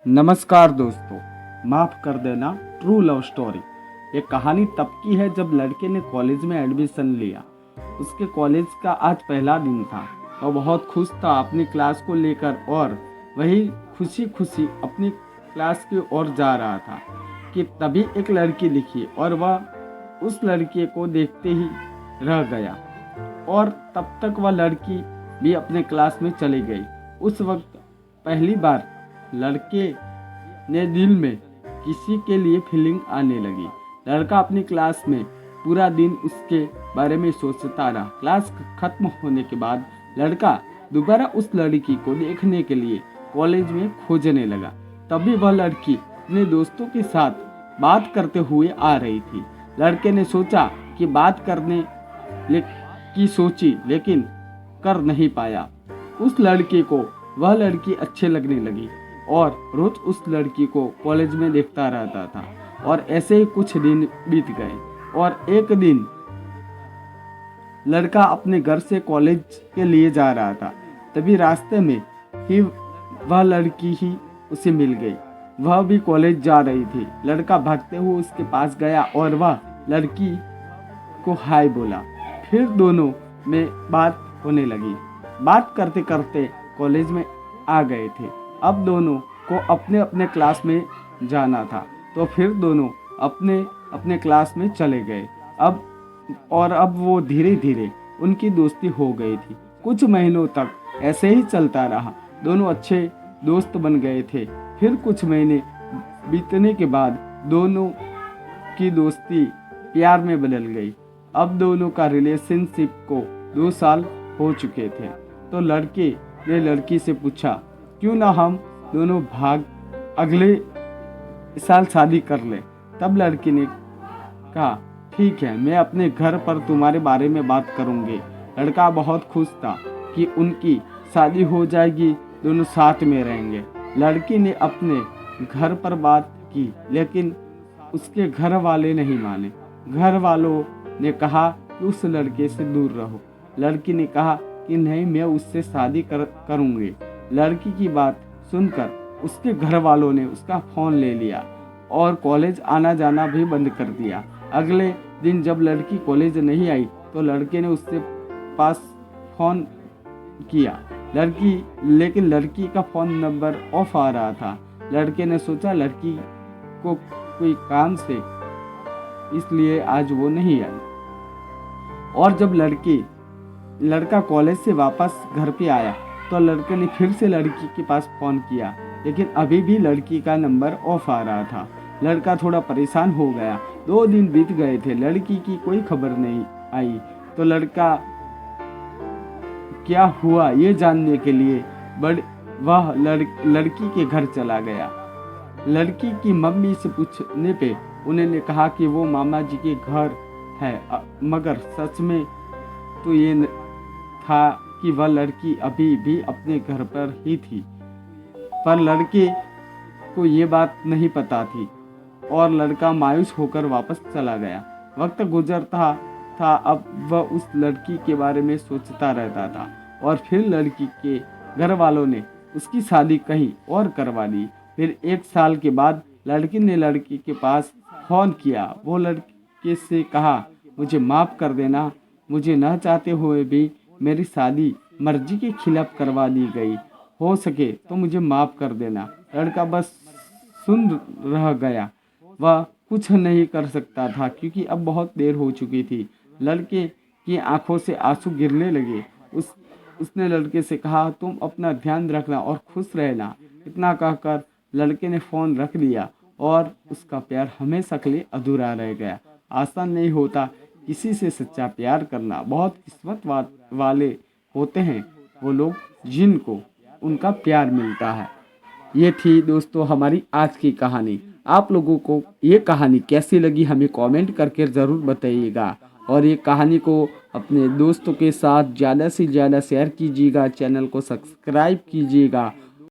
नमस्कार दोस्तों, माफ़ कर देना ट्रू लव स्टोरी। ये कहानी तब की है जब लड़के ने कॉलेज में एडमिशन लिया। उसके कॉलेज का आज पहला दिन था। वह बहुत खुश था अपनी क्लास को लेकर और वही खुशी खुशी अपनी क्लास की ओर जा रहा था कि तभी एक लड़की दिखी और वह उस लड़के को देखते ही रह गया और तब तक वह लड़की भी अपने क्लास में चली गई। उस वक्त पहली बार लड़के ने दिल में किसी के लिए फीलिंग आने लगी। लड़का अपनी क्लास में पूरा दिन उसके बारे में सोचता रहा। क्लास खत्म होने के बाद लड़का दोबारा उस लड़की को देखने के लिए कॉलेज में खोजने लगा। तभी वह लड़की अपने दोस्तों के साथ बात करते हुए आ रही थी। लड़के ने सोचा कि बात करने की सोची लेकिन कर नहीं पाया। उस लड़के को वह लड़की अच्छे लगने लगी और रोज उस लड़की को कॉलेज में देखता रहता था और ऐसे ही कुछ दिन बीत गए और एक दिन लड़का अपने घर से कॉलेज के लिए जा रहा था। तभी रास्ते में ही वह लड़की ही उसे मिल गई। वह भी कॉलेज जा रही थी। लड़का भागते हुए उसके पास गया और वह लड़की को हाय बोला। फिर दोनों में बात होने लगी। बात करते करते कॉलेज में आ गए थे। अब दोनों को अपने अपने क्लास में जाना था तो फिर दोनों अपने अपने क्लास में चले गए। अब वो धीरे धीरे उनकी दोस्ती हो गई थी। कुछ महीनों तक ऐसे ही चलता रहा। दोनों अच्छे दोस्त बन गए थे। फिर कुछ महीने बीतने के बाद दोनों की दोस्ती प्यार में बदल गई। अब दोनों का रिलेशनशिप को 2 साल हो चुके थे। तो लड़के ने लड़की से पूछा, क्यों ना हम दोनों अगले साल शादी कर ले। तब लड़की ने कहा, ठीक है, मैं अपने घर पर तुम्हारे बारे में बात करूंगी। लड़का बहुत खुश था कि उनकी शादी हो जाएगी, दोनों साथ में रहेंगे। लड़की ने अपने घर पर बात की लेकिन उसके घर वाले नहीं माने। घर वालों ने कहा कि उस लड़के से दूर रहो। लड़की ने कहा कि नहीं, मैं उससे शादी करूंगी। लड़की की बात सुनकर उसके घर वालों ने उसका फ़ोन ले लिया और कॉलेज आना जाना भी बंद कर दिया। अगले दिन जब लड़की कॉलेज नहीं आई तो लड़के ने उससे पास फ़ोन किया लेकिन लड़की का फ़ोन नंबर ऑफ आ रहा था। लड़के ने सोचा लड़की को कोई काम से इसलिए आज वो नहीं आई। और जब लड़का कॉलेज से वापस घर पे आया तो लड़के ने फिर से लड़की के पास फ़ोन किया लेकिन अभी भी लड़की का नंबर ऑफ आ रहा था। लड़का थोड़ा परेशान हो गया। 2 दिन बीत गए थे, लड़की की कोई खबर नहीं आई। तो लड़का क्या हुआ ये जानने के लिए वह लड़की के घर चला गया। लड़की की मम्मी से पूछने पे उन्होंने कहा कि वो मामा जी के घर है, मगर सच में तो ये था कि वह लड़की अभी भी अपने घर पर ही थी। पर लड़के को ये बात नहीं पता थी और लड़का मायूस होकर वापस चला गया। वक्त गुजरता था। अब वह उस लड़की के बारे में सोचता रहता था और फिर लड़की के घर वालों ने उसकी शादी कहीं और करवा ली। फिर 1 साल के बाद लड़की ने लड़की के पास फ़ोन किया। वो लड़के से कहा, मुझे माफ़ कर देना, मुझे न चाहते हुए भी मेरी शादी मर्जी के खिलाफ करवा दी गई। हो सके तो मुझे माफ़ कर देना। लड़का बस सुन रह गया। वह कुछ नहीं कर सकता था क्योंकि अब बहुत देर हो चुकी थी। लड़के की आंखों से आंसू गिरने लगे। उसने लड़के से कहा, तुम अपना ध्यान रखना और खुश रहना। इतना कहकर लड़के ने फ़ोन रख दिया और उसका प्यार हमेशा के लिए अधूरा रह गया। आसान नहीं होता किसी से सच्चा प्यार करना। बहुत किस्मत वाले होते हैं वो लोग जिनको उनका प्यार मिलता है। ये थी दोस्तों हमारी आज की कहानी। आप लोगों को ये कहानी कैसी लगी हमें कमेंट करके ज़रूर बताइएगा और ये कहानी को अपने दोस्तों के साथ ज़्यादा से ज़्यादा शेयर कीजिएगा। चैनल को सब्सक्राइब कीजिएगा